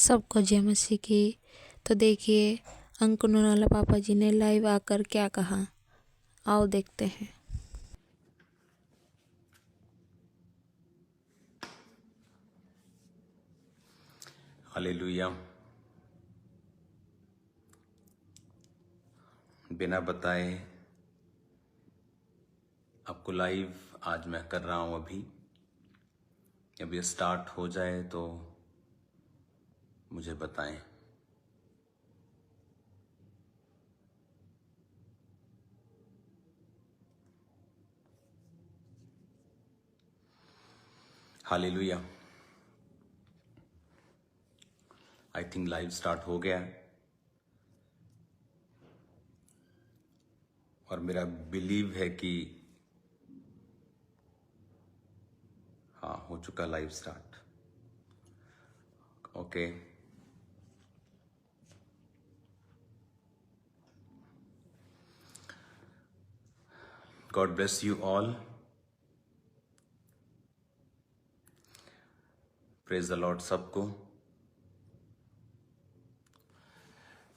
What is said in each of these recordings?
सबको जय मसीह की। तो देखिए अंकुर नूनाला पापा जी ने लाइव आकर क्या कहा, आओ देखते हैं। हालेलुया। बिना बताए आपको लाइव आज मैं कर रहा हूं। अब ये स्टार्ट हो जाए तो मुझे बताएं। Hallelujah. I think live start हो गया है और मेरा बिलीव है कि हाँ, हो चुका live start. Okay, God bless you all. Praise the Lord सबको।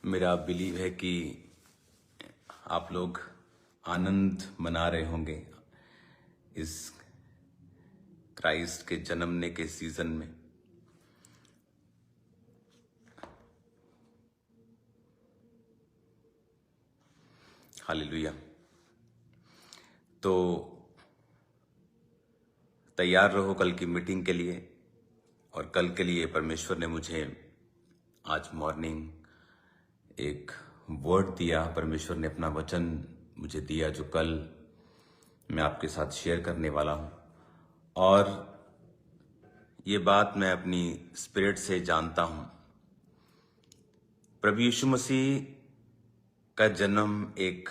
मेरा बिलीव है कि आप लोग आनंद मना रहे होंगे इस क्राइस्ट के जन्मने के सीजन में। हालेलुया। तो तैयार रहो कल की मीटिंग के लिए। और कल के लिए परमेश्वर ने मुझे आज मॉर्निंग एक वर्ड दिया। परमेश्वर ने अपना वचन मुझे दिया जो कल मैं आपके साथ शेयर करने वाला हूं। और ये बात मैं अपनी स्पिरिट से जानता हूं। प्रभु यीशु मसीह का जन्म एक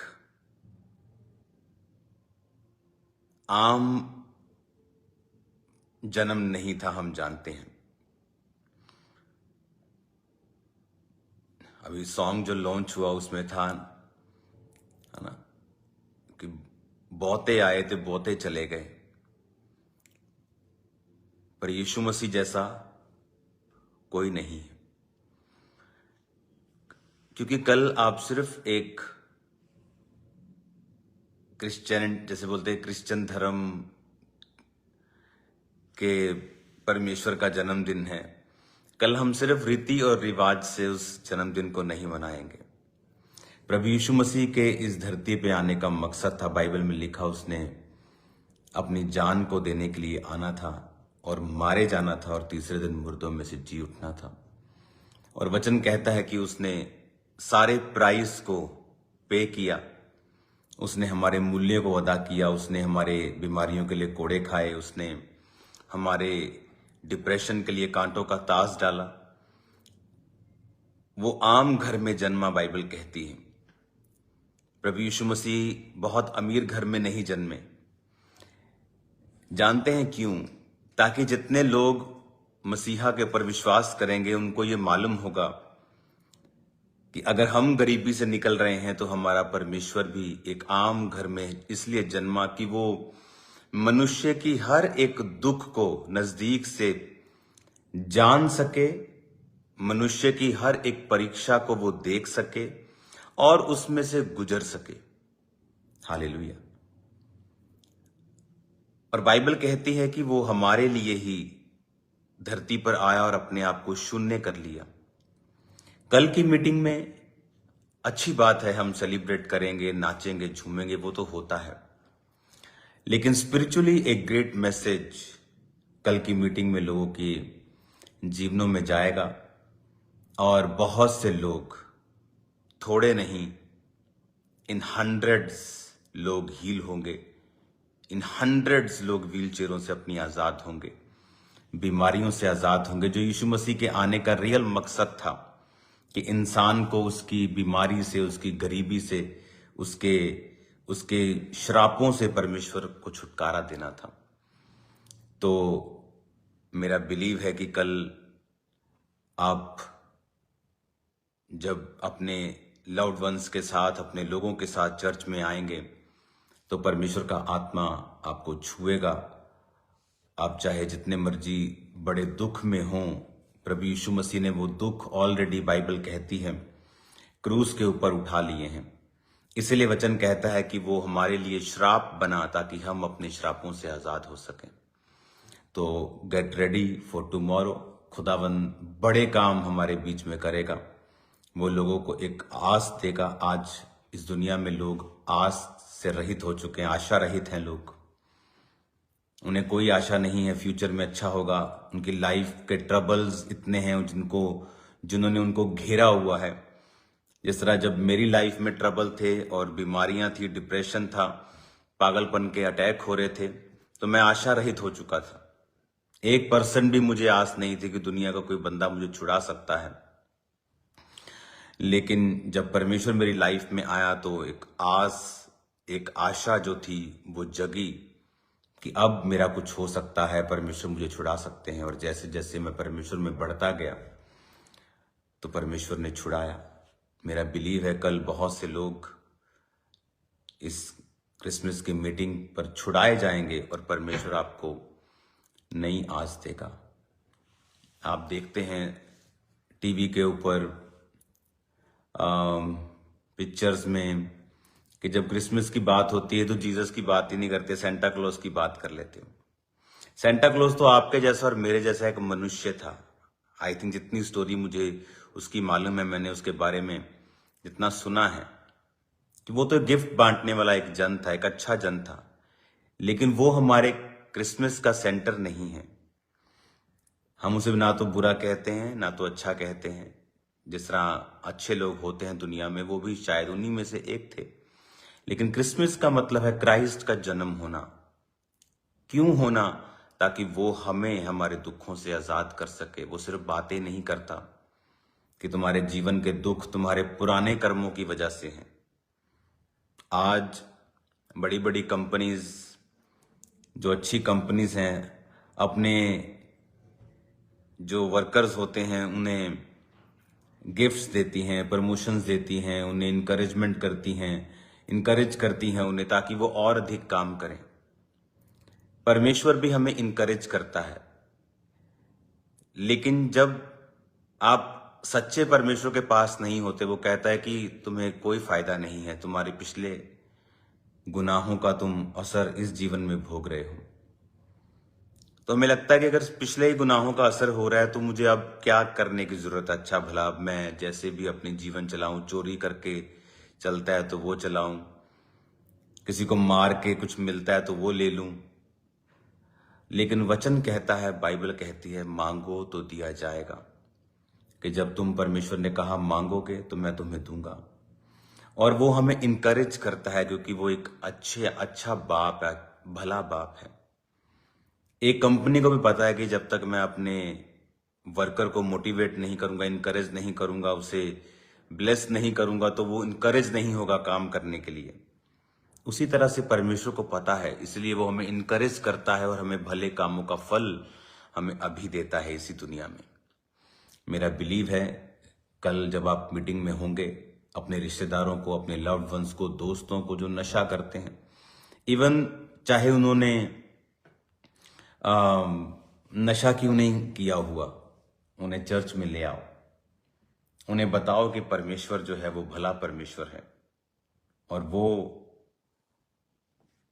आम जन्म नहीं था, हम जानते हैं। अभी सॉन्ग जो लॉन्च हुआ उसमें था, है ना, कि बहुते आए थे बहुते चले गए, पर यीशु मसीह जैसा कोई नहीं है। क्योंकि कल आप सिर्फ एक क्रिश्चियन, जैसे बोलते हैं क्रिश्चियन धर्म के परमेश्वर का जन्मदिन है, कल हम सिर्फ रीति और रिवाज से उस जन्मदिन को नहीं मनाएंगे। प्रभु यीशु मसीह के इस धरती पे आने का मकसद था, बाइबल में लिखा, उसने अपनी जान को देने के लिए आना था और मारे जाना था और तीसरे दिन मुर्दों में से जी उठना था। और वचन कहता है कि उसने सारे प्राइस को पे किया, उसने हमारे मूल्य को अदा किया, उसने हमारे बीमारियों के लिए कोड़े खाए, उसने हमारे डिप्रेशन के लिए कांटों का ताज डाला। वो आम घर में जन्मा, बाइबल कहती है। प्रभु यीशु मसीह बहुत अमीर घर में नहीं जन्मे। जानते हैं क्यों? ताकि जितने लोग मसीहा के ऊपर विश्वास करेंगे उनको ये मालूम होगा कि अगर हम गरीबी से निकल रहे हैं तो हमारा परमेश्वर भी एक आम घर में इसलिए जन्मा कि वो मनुष्य की हर एक दुख को नजदीक से जान सके, मनुष्य की हर एक परीक्षा को वो देख सके और उसमें से गुजर सके। हालेलुया। और बाइबल कहती है कि वो हमारे लिए ही धरती पर आया और अपने आप को शून्य कर लिया। कल की मीटिंग में अच्छी बात है, हम सेलिब्रेट करेंगे, नाचेंगे, झूमेंगे, वो तो होता है, लेकिन स्पिरिचुअली एक ग्रेट मैसेज कल की मीटिंग में लोगों के जीवनों में जाएगा। और बहुत से लोग, थोड़े नहीं, इन हंड्रेड्स लोग हील होंगे, इन हंड्रेड्स लोग व्हील चेयरों से अपनी आजाद होंगे, बीमारियों से आजाद होंगे। जो यीशु मसीह के आने का रियल मकसद था कि इंसान को उसकी बीमारी से, उसकी गरीबी से, उसके श्रापों से परमेश्वर को छुटकारा देना था। तो मेरा बिलीव है कि कल आप जब अपने लव्ड वंस के साथ, अपने लोगों के साथ चर्च में आएंगे तो परमेश्वर का आत्मा आपको छुएगा। आप चाहे जितने मर्जी बड़े दुख में हों, प्रभु यीशु मसीह ने वो दुख ऑलरेडी बाइबल कहती है क्रूस के ऊपर उठा लिए हैं। इसीलिए वचन कहता है कि वो हमारे लिए श्राप बना ताकि हम अपने श्रापों से आजाद हो सकें। तो गेट रेडी फॉर टुमारो। खुदावंद बड़े काम हमारे बीच में करेगा। वो लोगों को एक आस देगा। आज इस दुनिया में लोग आस से रहित हो चुके हैं, आशा रहित हैं लोग। उन्हें कोई आशा नहीं है फ्यूचर में अच्छा होगा। उनकी लाइफ के ट्रबल्स इतने हैं जिन्होंने उनको घेरा हुआ है। जिस तरह जब मेरी लाइफ में ट्रबल थे और बीमारियां थी, डिप्रेशन था, पागलपन के अटैक हो रहे थे, तो मैं आशा रहित हो चुका था। 1% भी मुझे आस नहीं थी कि दुनिया का कोई बंदा मुझे छुड़ा सकता है। लेकिन जब परमेश्वर मेरी लाइफ में आया तो एक आस, एक आशा जो थी वो जगी कि अब मेरा कुछ हो सकता है, परमेश्वर मुझे छुड़ा सकते हैं। और जैसे जैसे मैं परमेश्वर में बढ़ता गया तो परमेश्वर ने छुड़ाया। मेरा बिलीव है कल बहुत से लोग इस क्रिसमस की मीटिंग पर छुड़ाए जाएंगे और परमेश्वर आपको नई आस देगा। आप देखते हैं टीवी के ऊपर पिक्चर्स में कि जब क्रिसमस की बात होती है तो जीसस की बात ही नहीं करते, सेंटा क्लॉज की बात कर लेते हो। सेंटा क्लॉज तो आपके जैसा और मेरे जैसा एक मनुष्य था। आई थिंक जितनी स्टोरी मुझे उसकी मालूम है, मैंने उसके बारे में जितना सुना है कि वो तो गिफ्ट बांटने वाला एक जन था, एक अच्छा जन था। लेकिन वो हमारे क्रिसमस का सेंटर नहीं है। हम उसे ना तो बुरा कहते हैं ना तो अच्छा कहते हैं। जिस तरह अच्छे लोग होते हैं दुनिया में, वो भी शायद उन्हीं में से एक थे। लेकिन क्रिसमस का मतलब है क्राइस्ट का जन्म होना। क्यों होना? ताकि वो हमें हमारे दुखों से आजाद कर सके। वो सिर्फ बातें नहीं करता कि तुम्हारे जीवन के दुख तुम्हारे पुराने कर्मों की वजह से हैं। आज बड़ी बड़ी कंपनीज, जो अच्छी कंपनीज हैं, अपने जो वर्कर्स होते हैं उन्हें गिफ्ट्स देती हैं, प्रमोशंस देती हैं, उन्हें इनकरेजमेंट करती हैं, इनकरेज करती हैं उन्हें, ताकि वो और अधिक काम करें। परमेश्वर भी हमें इनकरेज करता है। लेकिन जब आप सच्चे परमेश्वर के पास नहीं होते, वो कहता है कि तुम्हें कोई फायदा नहीं है, तुम्हारे पिछले गुनाहों का तुम असर इस जीवन में भोग रहे हो। तो हमें लगता है कि अगर पिछले ही गुनाहों का असर हो रहा है तो मुझे अब क्या करने की जरूरत है। अच्छा भला अब मैं जैसे भी अपने जीवन चलाऊं, चोरी करके चलता है तो वो चलाऊं, किसी को मार के कुछ मिलता है तो वो ले लूं। लेकिन वचन कहता है, बाइबल कहती है, मांगो तो दिया जाएगा। कि जब तुम, परमेश्वर ने कहा मांगोगे तो मैं तुम्हें दूंगा। और वो हमें इनकरेज करता है क्योंकि वो एक अच्छा बाप है, भला बाप है। एक कंपनी को भी पता है कि जब तक मैं अपने वर्कर को मोटिवेट नहीं करूंगा, इनकरेज नहीं करूंगा, उसे ब्लेस नहीं करूंगा, तो वो इनकरेज नहीं होगा काम करने के लिए। उसी तरह से परमेश्वर को पता है, इसलिए वो हमें इनकरेज करता है और हमें भले कामों का फल हमें अभी देता है इसी दुनिया में। मेरा बिलीव है कल जब आप मीटिंग में होंगे, अपने रिश्तेदारों को, अपने लव्ड वंस को, दोस्तों को जो नशा करते हैं, इवन चाहे उन्होंने नशा क्यों नहीं किया हुआ, उन्हें चर्च में ले आओ। उन्हें बताओ कि परमेश्वर जो है वो भला परमेश्वर है और वो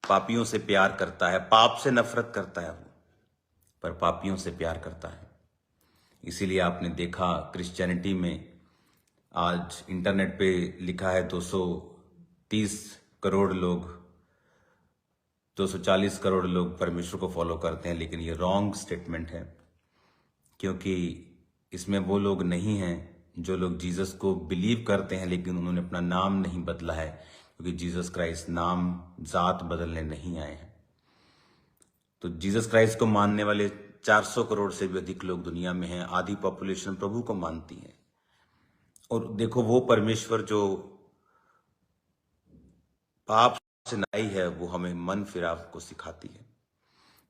पापियों से प्यार करता है। पाप से नफरत करता है वो, पर पापियों से प्यार करता है। इसीलिए आपने देखा क्रिश्चियनिटी में आज इंटरनेट पे लिखा है 230 करोड़ लोग, 240 करोड़ लोग परमेश्वर को फॉलो करते हैं। लेकिन ये रॉन्ग स्टेटमेंट है, क्योंकि इसमें वो लोग नहीं हैं जो लोग जीसस को बिलीव करते हैं लेकिन उन्होंने अपना नाम नहीं बदला है, क्योंकि जीसस क्राइस्ट नाम जात बदलने नहीं आए हैं। तो जीसस क्राइस्ट को मानने वाले 400 करोड़ से भी अधिक लोग दुनिया में हैं। आधी पॉपुलेशन प्रभु को मानती है। और देखो, वो परमेश्वर जो पाप से नाई है, वो हमें मन फिराव को सिखाती है।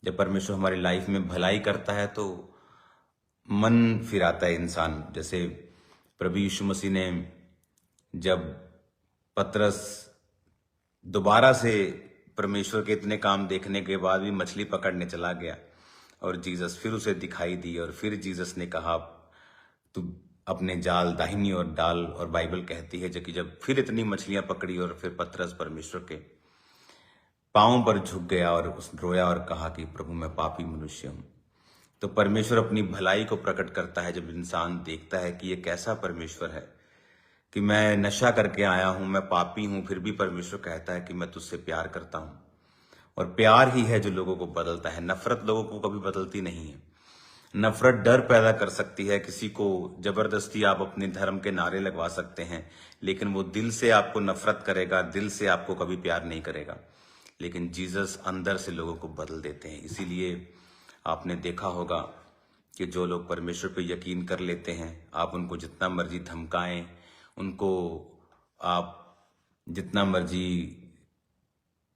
जब परमेश्वर हमारी लाइफ में भलाई करता है तो मन फिराता है इंसान। जैसे प्रभु यीशु मसीह ने, जब पतरस दोबारा से परमेश्वर के इतने काम देखने के बाद भी मछली पकड़ने चला गया और जीसस फिर उसे दिखाई दी और फिर जीसस ने कहा, तू अपने जाल दाहिनी ओर डाल। और बाइबल कहती है कि जब फिर इतनी मछलियां पकड़ी और फिर पतरस परमेश्वर के पांव पर झुक गया और उस रोया और कहा कि प्रभु मैं पापी मनुष्य हूं, तो परमेश्वर अपनी भलाई को प्रकट करता है। जब इंसान देखता है कि ये कैसा परमेश्वर है कि मैं नशा करके आया हूं, मैं पापी हूं, फिर भी परमेश्वर कहता है कि मैं तुझसे प्यार करता हूं। और प्यार ही है जो लोगों को बदलता है। नफरत लोगों को कभी बदलती नहीं है। नफरत डर पैदा कर सकती है। किसी को जबरदस्ती आप अपने धर्म के नारे लगवा सकते हैं, लेकिन वो दिल से आपको नफरत करेगा, दिल से आपको कभी प्यार नहीं करेगा। लेकिन जीसस अंदर से लोगों को बदल देते हैं। इसीलिए आपने देखा होगा कि जो लोग परमेश्वर पर यकीन कर लेते हैं, आप उनको जितना मर्जी धमकाएं, उनको आप जितना मर्जी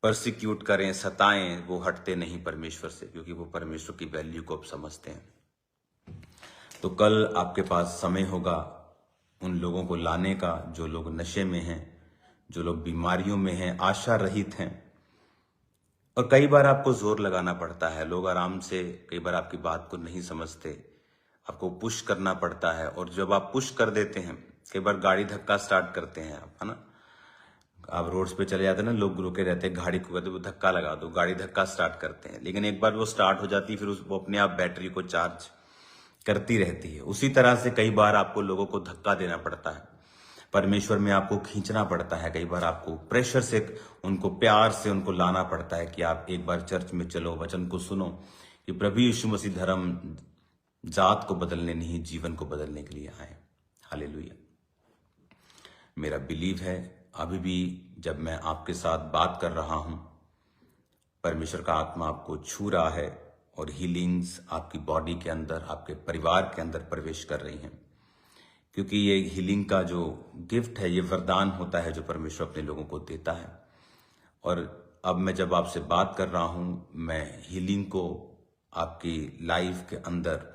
परसिक्यूट करें, सताएं, वो हटते नहीं परमेश्वर से, क्योंकि वो परमेश्वर की वैल्यू को अब समझते हैं। तो कल आपके पास समय होगा उन लोगों को लाने का जो लोग नशे में हैं, जो लोग बीमारियों में हैं, आशा रहित हैं। और कई बार आपको जोर लगाना पड़ता है। लोग आराम से कई बार आपकी बात को नहीं समझते, आपको पुश करना पड़ता है। और जब आप पुश कर देते हैं, कई बार गाड़ी धक्का स्टार्ट करते हैं आप, है ना, आप रोड्स पे चले जाते हैं ना, लोग रुके रहते हैं, गाड़ी को कहते वो धक्का लगा दो, गाड़ी धक्का स्टार्ट करते हैं। लेकिन एक बार वो स्टार्ट हो जाती है, फिर वो अपने आप बैटरी को चार्ज करती रहती है। उसी तरह से कई बार आपको लोगों को धक्का देना पड़ता है, परमेश्वर में आपको खींचना पड़ता है। कई बार आपको प्रेशर से, उनको प्यार से उनको लाना पड़ता है कि आप एक बार चर्च में चलो, वचन को सुनो कि प्रभु यीशु मसीह धर्म जात को बदलने नहीं, जीवन को बदलने के लिए आए। हालेलुया। मेरा बिलीव है अभी भी जब मैं आपके साथ बात कर रहा हूं, परमेश्वर का आत्मा आपको छू रहा है और हीलिंग्स आपकी बॉडी के अंदर, आपके परिवार के अंदर प्रवेश कर रही हैं। क्योंकि ये हीलिंग का जो गिफ्ट है, ये वरदान होता है जो परमेश्वर अपने लोगों को देता है। और अब मैं जब आपसे बात कर रहा हूं, मैं हीलिंग को आपकी लाइफ के अंदर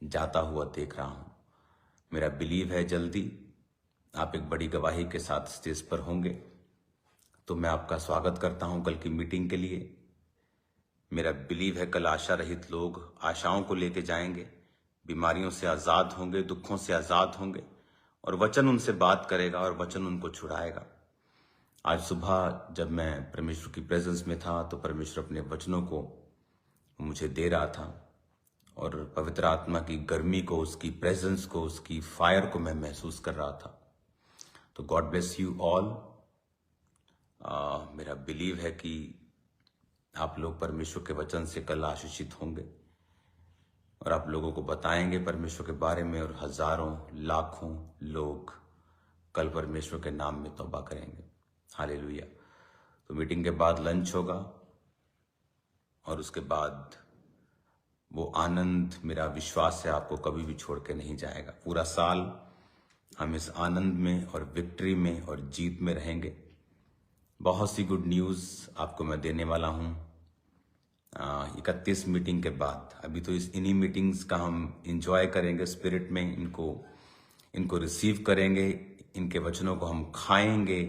जाता हुआ देख रहा हूं। मेरा बिलीव है जल्दी आप एक बड़ी गवाही के साथ स्टेज पर होंगे। तो मैं आपका स्वागत करता हूं कल की मीटिंग के लिए। मेरा बिलीव है कल आशा रहित लोग आशाओं को लेके जाएंगे, बीमारियों से आजाद होंगे, दुखों से आजाद होंगे, और वचन उनसे बात करेगा और वचन उनको छुड़ाएगा। आज सुबह जब मैं परमेश्वर की प्रेजेंस में था, तो परमेश्वर अपने वचनों को मुझे दे रहा था और पवित्र आत्मा की गर्मी को, उसकी प्रेजेंस को, उसकी फायर को मैं महसूस कर रहा था। तो गॉड ब्लेस यू ऑल। मेरा बिलीव है कि आप लोग परमेश्वर के वचन से कल आशीषित होंगे और आप लोगों को बताएंगे परमेश्वर के बारे में, और हजारों लाखों लोग कल परमेश्वर के नाम में तौबा करेंगे। हालेलुया। तो मीटिंग के बाद लंच होगा और उसके बाद वो आनंद, मेरा विश्वास है, आपको कभी भी छोड़ के नहीं जाएगा। पूरा साल हम इस आनंद में और विक्ट्री में और जीत में रहेंगे। बहुत सी गुड न्यूज़ आपको मैं देने वाला हूँ 31 मीटिंग के बाद। अभी तो इन्हीं मीटिंग्स का हम इंजॉय करेंगे स्पिरिट में, इनको रिसीव करेंगे, इनके वचनों को हम खाएंगे।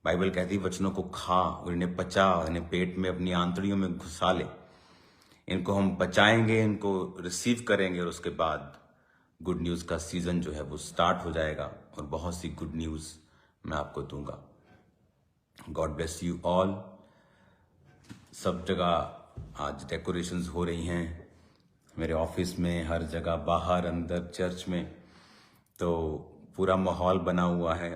बाइबल कहती है वचनों को खा और इन्हें पचा, इन्हें पेट में अपनी आंतड़ियों में घुसा ले। इनको हम पचाएंगे, इनको रिसीव करेंगे, और उसके बाद गुड न्यूज़ का सीजन जो है वो स्टार्ट हो जाएगा और बहुत सी गुड न्यूज़ मैं आपको दूंगा। God bless you all. सब जगह आज डेकोरेशंस हो रही हैं, मेरे ऑफिस में, हर जगह, बाहर, अंदर, चर्च में, तो पूरा माहौल बना हुआ है।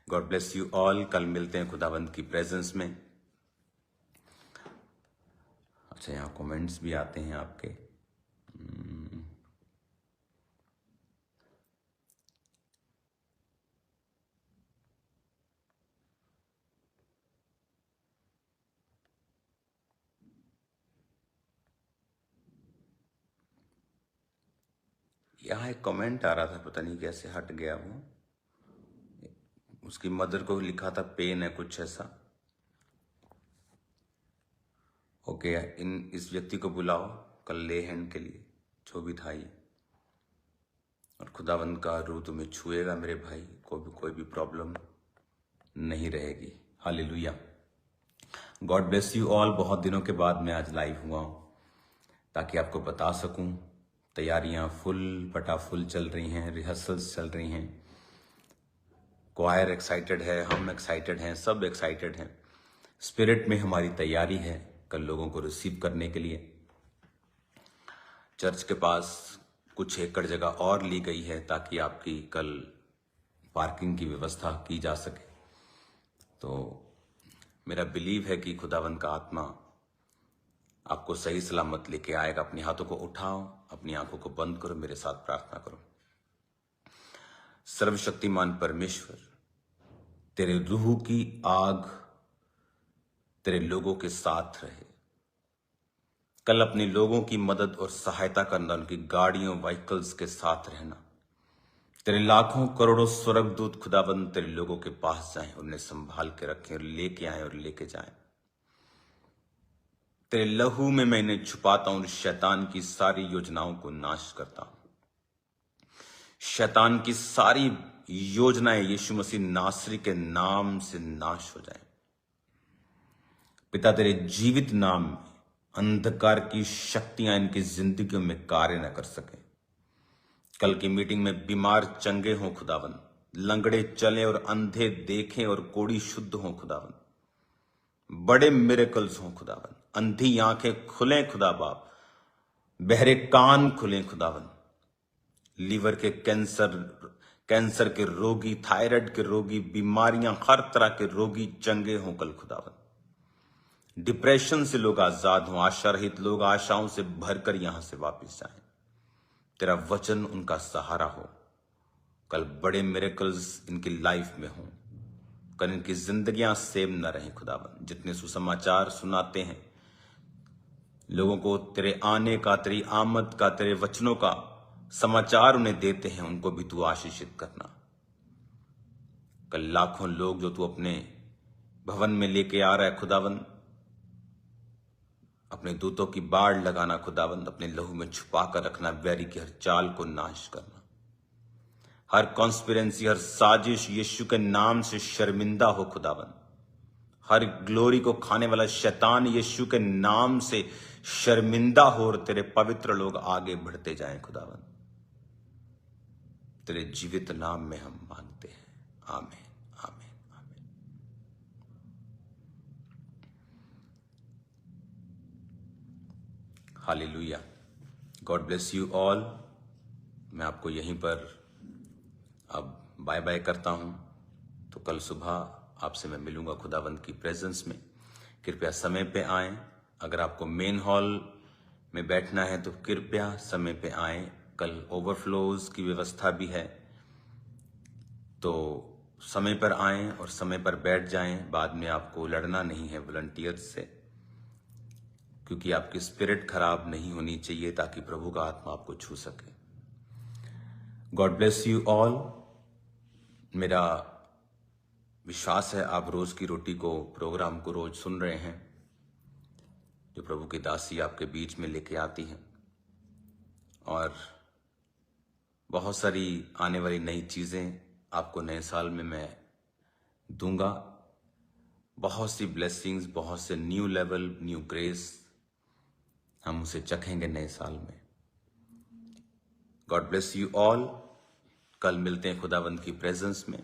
God bless you all. कल मिलते हैं खुदाबंद की प्रेजेंस में। अच्छा, यहाँ कमेंट्स भी आते हैं आपके। यहाँ एक कमेंट आ रहा था, पता नहीं कैसे हट गया वो। उसकी मदर को लिखा था पेन है, कुछ ऐसा। ओके, इस व्यक्ति को बुलाओ कल ले हैंड के लिए, जो भी था ये, और खुदावंद का रूह तुम्हें छुएगा मेरे भाई। कोई भी प्रॉब्लम नहीं रहेगी। Hallelujah. God bless you all. बहुत दिनों के बाद मैं आज लाइव हुआ हूँ ताकि आपको बता सकूं तैयारियां फुल चल रही हैं, रिहर्सल्स चल रही हैं, क्वायर एक्साइटेड है, हम एक्साइटेड हैं, सब एक्साइटेड हैं। स्पिरिट में हमारी तैयारी है कल लोगों को रिसीव करने के लिए। चर्च के पास कुछ एकड़ जगह और ली गई है ताकि आपकी कल पार्किंग की व्यवस्था की जा सके। तो मेरा बिलीव है कि खुदावंद का आत्मा आपको सही सलामत लेके आएगा। अपने हाथों को उठाओ, अपनी आंखों को बंद करो, मेरे साथ प्रार्थना करो। सर्वशक्तिमान परमेश्वर, तेरे रूह की आग तेरे लोगों के साथ रहे। कल अपने लोगों की मदद और सहायता करना, उनकी गाड़ियों व्हीकल्स के साथ रहना। तेरे लाखों करोड़ों स्वर्गदूत खुदाबंद तेरे लोगों के पास जाएं, उन्हें संभाल के रखें और लेके आए और लेके जाएं। तेरे लहू में मैं इन्हें छुपाता हूं, शैतान की सारी योजनाओं को नाश करता हूं। शैतान की सारी योजनाएं यीशु मसीह नासरी के नाम से नाश हो जाएं। पिता, तेरे जीवित नाम में अंधकार की शक्तियां इनकी जिंदगियों में कार्य न कर सके। कल की मीटिंग में बीमार चंगे हों खुदावन, लंगड़े चले और अंधे देखें और कोढ़ी शुद्ध हों खुदावन, बड़े मिरेकल्स हों खुदावन, अंधी आंखें खुलें खुदा बाप, बहरे कान खुलें खुदावन, लीवर के कैंसर के रोगी, थायराइड के रोगी, बीमारियां हर तरह के रोगी चंगे हों कल खुदावन। डिप्रेशन से लोग आजाद हों, आशा रहित लोग आशाओं से भरकर यहां से वापस जाएं। तेरा वचन उनका सहारा हो। कल बड़े मिरेकल्स इनकी लाइफ में हों। कल इनकी जिंदगियां सेम न रहें खुदावन। जितने सुसमाचार सुनाते हैं लोगों को, तेरे आने का, तेरी आमद का, तेरे वचनों का समाचार उन्हें देते हैं, उनको भी तू आशीषित करना। कल लाखों लोग जो तू अपने भवन में लेके आ रहा है खुदावन, अपने दूतों की बाढ़ लगाना खुदावंद, अपने लहू में छुपा कर रखना, वैरी की हर चाल को नाश करना, हर कॉन्स्पिरेंसी, हर साजिश यीशु के नाम से शर्मिंदा हो खुदावंद। हर ग्लोरी को खाने वाला शैतान यीशु के नाम से शर्मिंदा हो और तेरे पवित्र लोग आगे बढ़ते जाएं खुदावंद। तेरे जीवित नाम में हम मांगते हैं, आमीन, आमीन, आमीन। Hallelujah. God bless you all. मैं आपको यहीं पर अब बाय बाय करता हूं। तो कल सुबह आपसे मैं मिलूंगा खुदावंद की प्रेजेंस में। कृपया समय पे आएं। अगर आपको मेन हॉल में बैठना है तो कृपया समय पे आएं। कल ओवरफ्लोज की व्यवस्था भी है, तो समय पर आएं और समय पर बैठ जाएं। बाद में आपको लड़ना नहीं है वॉलंटियर्स से, क्योंकि आपकी स्पिरिट खराब नहीं होनी चाहिए ताकि प्रभु का आत्मा आपको छू सके। God bless you all. मेरा विश्वास है आप रोज की रोटी को, प्रोग्राम को रोज सुन रहे हैं, जो प्रभु की दासी आपके बीच में लेके आती हैं, और बहुत सारी आने वाली नई चीजें आपको नए साल में मैं दूंगा। बहुत सी ब्लेसिंग्स, बहुत से न्यू लेवल, न्यू ग्रेस हम उसे चखेंगे नए साल में। God bless you all. कल मिलते हैं खुदावंद की प्रेजेंस में।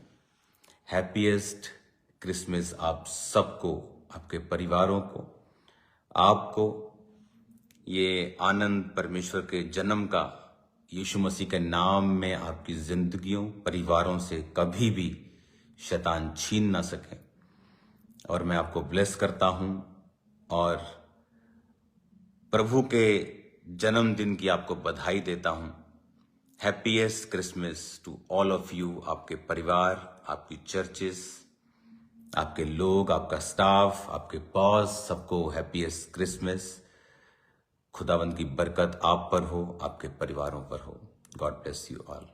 हैप्पीएस्ट क्रिसमस आप सबको, आपके परिवारों को, आपको ये आनंद परमेश्वर के जन्म का यीशु मसीह के नाम में आपकी जिंदगियों, परिवारों से कभी भी शैतान छीन ना सके। और मैं आपको ब्लेस करता हूं और प्रभु के जन्मदिन की आपको बधाई देता हूं। Happiest Christmas to all of you. आपके परिवार, आपकी चर्चेस, आपके लोग, आपका स्टाफ, आपके बॉस, सबको हैप्पीएस्ट क्रिसमस। खुदावंद की बरकत आप पर हो, आपके परिवारों पर हो। God bless you all.